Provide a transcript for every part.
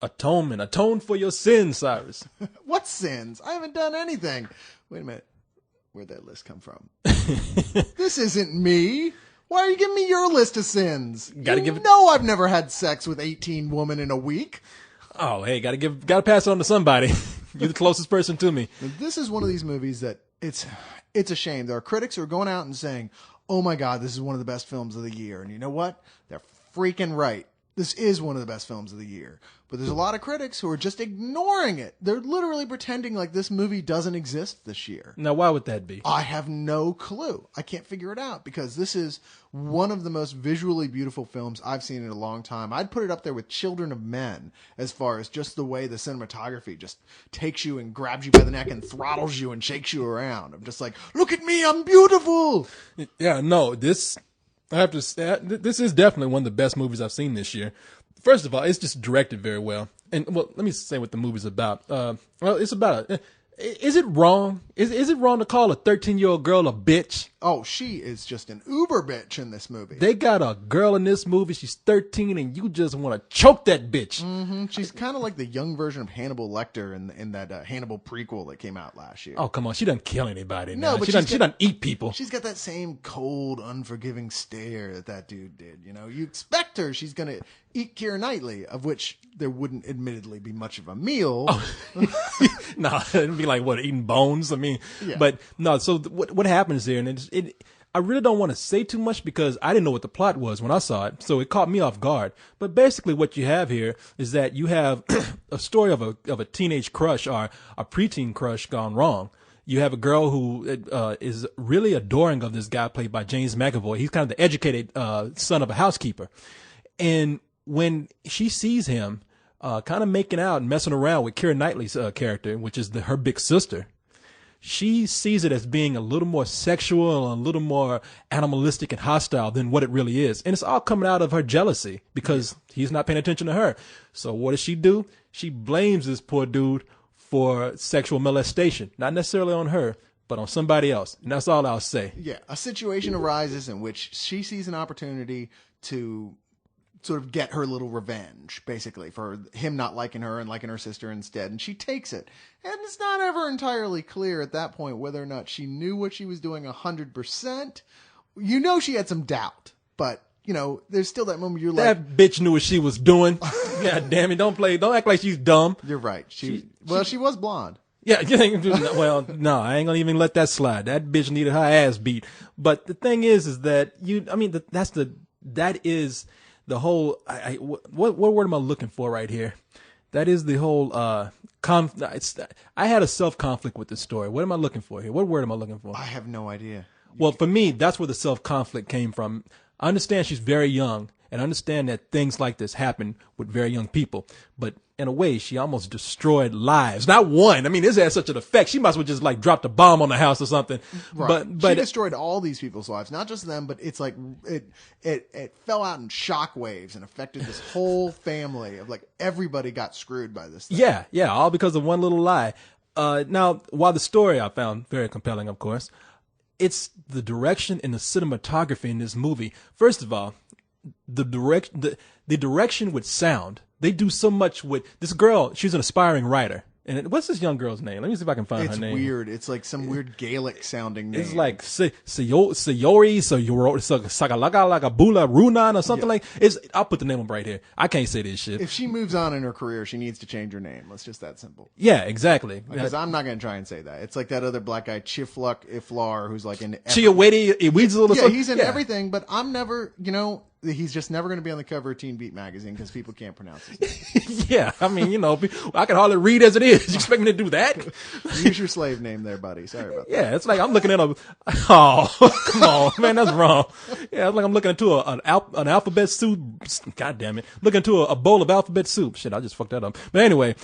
Atonement. Atone for your sins, Cyrus. What sins? I haven't done anything. Wait a minute. Where'd that list come from? This isn't me. Why are you giving me your list of sins? No, I've never had sex with 18 women in a week. Oh, hey, gotta pass it on to somebody. You're the closest person to me. This is one of these movies that it's a shame. There are critics who are going out and saying, oh my God, this is one of the best films of the year. And you know what? They're freaking right. This is one of the best films of the year. But there's a lot of critics who are just ignoring it. They're literally pretending like this movie doesn't exist this year. Now, why would that be? I have no clue. I can't figure it out because this is one of the most visually beautiful films I've seen in a long time. I'd put it up there with Children of Men as far as just the way the cinematography just takes you and grabs you by the neck and throttles you and shakes you around. I'm just like, look at me, I'm beautiful. Yeah, no, I have to say, this is definitely one of the best movies I've seen this year. First of all, it's just directed very well. And, well, let me say what the movie's about. It's about is it wrong? Is it wrong to call a 13-year-old girl a bitch? Oh, she is just an uber bitch in this movie. They got a girl in this movie. She's 13, and you just want to choke that bitch. Mm-hmm. She's kind of like the young version of Hannibal Lecter in that Hannibal prequel that came out last year. Oh, come on. She doesn't kill anybody. No, but she doesn't eat people. She's got that same cold, unforgiving stare that dude did. You know, you expect her. She's going to eat Keira Knightley, of which there wouldn't admittedly be much of a meal. Oh. No, it'd be like, what, eating bones? I mean, yeah. But no, so what happens there, and I really don't want to say too much because I didn't know what the plot was when I saw it, so it caught me off guard. But basically what you have here is that you have a story of a teenage crush or a preteen crush gone wrong. You have a girl who is really adoring of this guy played by James McAvoy. He's kind of the educated son of a housekeeper. And when she sees him kind of making out and messing around with Keira Knightley's character, which is her big sister, she sees it as being a little more sexual and a little more animalistic and hostile than what it really is. And it's all coming out of her jealousy because he's not paying attention to her. So what does she do? She blames this poor dude for sexual molestation, not necessarily on her, but on somebody else. And that's all I'll say. Yeah, a situation arises in which she sees an opportunity to sort of get her little revenge, basically, for him not liking her and liking her sister instead. And she takes it. And it's not ever entirely clear at that point whether or not she knew what she was doing 100%. You know she had some doubt, but, you know, there's still that moment you're like... That bitch knew what she was doing. God damn it, don't act like she's dumb. You're right. She was blonde. Yeah, well, no, I ain't gonna even let that slide. That bitch needed her ass beat. But the thing is that that is the whole, what word am I looking for right here? That is the whole, I had a self-conflict with this story. What am I looking for here? What word am I looking for? I have no idea. Well, for me, that's where the self-conflict came from. I understand she's very young and I understand that things like this happen with very young people, but in a way, she almost destroyed lives. Not one. I mean, this had such an effect. She might as well just like dropped a bomb on the house or something. Right. But she destroyed all these people's lives, not just them, but it's like it fell out in shock waves and affected this whole family of like everybody got screwed by this thing. Yeah, all because of one little lie. Now, while the story I found very compelling, of course, it's the direction and the cinematography in this movie. First of all, the direction with sound. They do so much with this girl. She's an aspiring writer. And what's this young girl's name? Let me see if I can find her name. It's weird. It's like some weird Gaelic sounding name. It's like Sayori, Sagalagabula Runan or something like. I'll put the name up right here. I can't say this shit. If she moves on in her career, she needs to change her name. It's just that simple. Yeah, exactly. Because I'm not going to try and say that. It's like that other black guy, Chifluk Iflar, who's like in Chiawedi Iweezil. Yeah, he's in everything, but I'm never, he's just never going to be on the cover of Teen Beat magazine because people can't pronounce his name. Yeah, I mean, I can hardly read as it is. You expect me to do that? Use your slave name there, buddy. Sorry about that. Yeah, it's like I'm looking at oh, come on, man, that's wrong. Yeah, it's like I'm looking into an alphabet soup. God damn it. Looking into a bowl of alphabet soup. Shit, I just fucked that up. But anyway,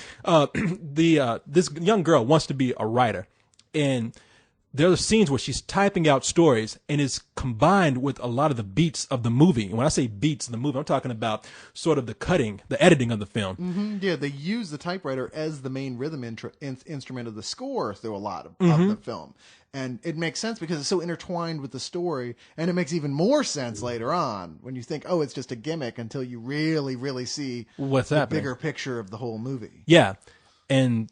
this young girl wants to be a writer. And there are scenes where she's typing out stories and it's combined with a lot of the beats of the movie. And when I say beats of the movie, I'm talking about sort of the cutting, the editing of the film. Mm-hmm. Yeah, they use the typewriter as the main rhythm instrument of the score through a lot of the film. And it makes sense because it's so intertwined with the story. And it makes even more sense later on when you think, oh, it's just a gimmick, until you really, really see What's the happening. bigger picture of the whole movie. Yeah. And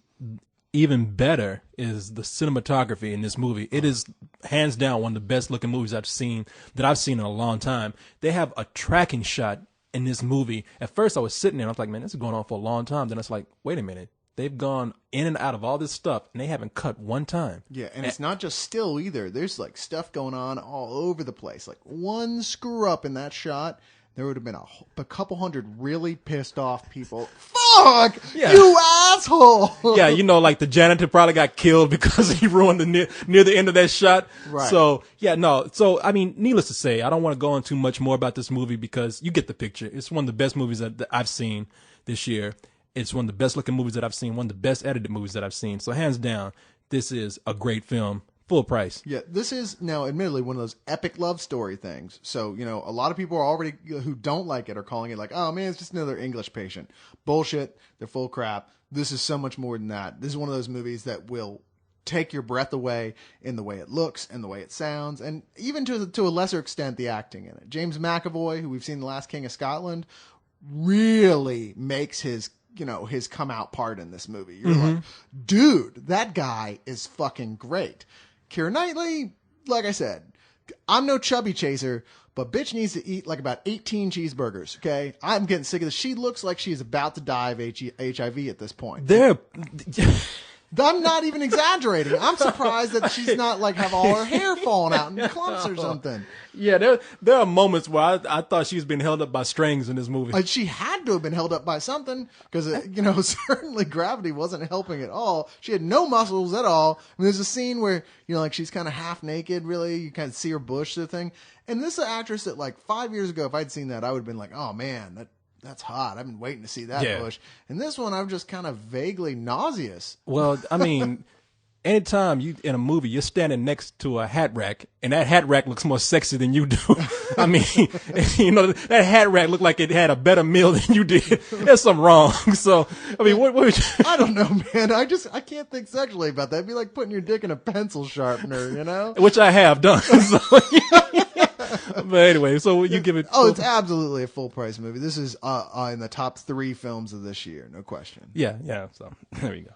even better is the cinematography in this movie. It is hands down one of the best looking movies I've seen in a long time. They have a tracking shot in this movie. At first I was sitting there and I was like, man, this is going on for a long time. Then it's like, wait a minute. They've gone in and out of all this stuff and they haven't cut one time. Yeah, and it's not just still either. There's like stuff going on all over the place. Like one screw up in that shot, there would have been a couple hundred really pissed off people. Fuck! Yeah. You asshole! Yeah, like the janitor probably got killed because he ruined near the end of that shot. Right. So, yeah, no. So, I mean, needless to say, I don't want to go on too much more about this movie because you get the picture. It's one of the best movies that I've seen this year. It's one of the best looking movies that I've seen, one of the best edited movies that I've seen. So, hands down, this is a great film. Full price. Yeah, this is now admittedly one of those epic love story things. So, a lot of people are already, who don't like it, are calling it like, oh man, it's just another English Patient. Bullshit. They're full crap. This is so much more than that. This is one of those movies that will take your breath away in the way it looks and the way it sounds, and even to a lesser extent, the acting in it. James McAvoy, who we've seen in The Last King of Scotland, really makes his come out part in this movie. You're like, dude, that guy is fucking great. Keira Knightley, like I said, I'm no chubby chaser, but bitch needs to eat like about 18 cheeseburgers, okay? I'm getting sick of this. She looks like she's about to die of HIV at this point. I'm not even exaggerating. I'm surprised that she's not like have all her hair falling out in clumps or something. Yeah, there are moments where I thought she was being held up by strings in this movie. She had to have been held up by something because, certainly gravity wasn't helping at all. She had no muscles at all. I mean, there's a scene where, like she's kind of half naked, really. You kind of see her bush, the thing. And this is an actress that like 5 years ago, if I'd seen that, I would have been like, oh man, that's hot. I've been waiting to see that bush. And this one, I'm just kind of vaguely nauseous. Well, I mean, anytime you in a movie, you're standing next to a hat rack, and that hat rack looks more sexy than you do. I mean, that hat rack looked like it had a better meal than you did. There's something wrong. So, I mean, what would you... I don't know, man. I can't think sexually about that. It'd be like putting your dick in a pencil sharpener, Which I have done. So, but anyway, so you give it... Oh, it's absolutely a full price movie. This is in the top 3 films of this year, no question. Yeah, so there you go.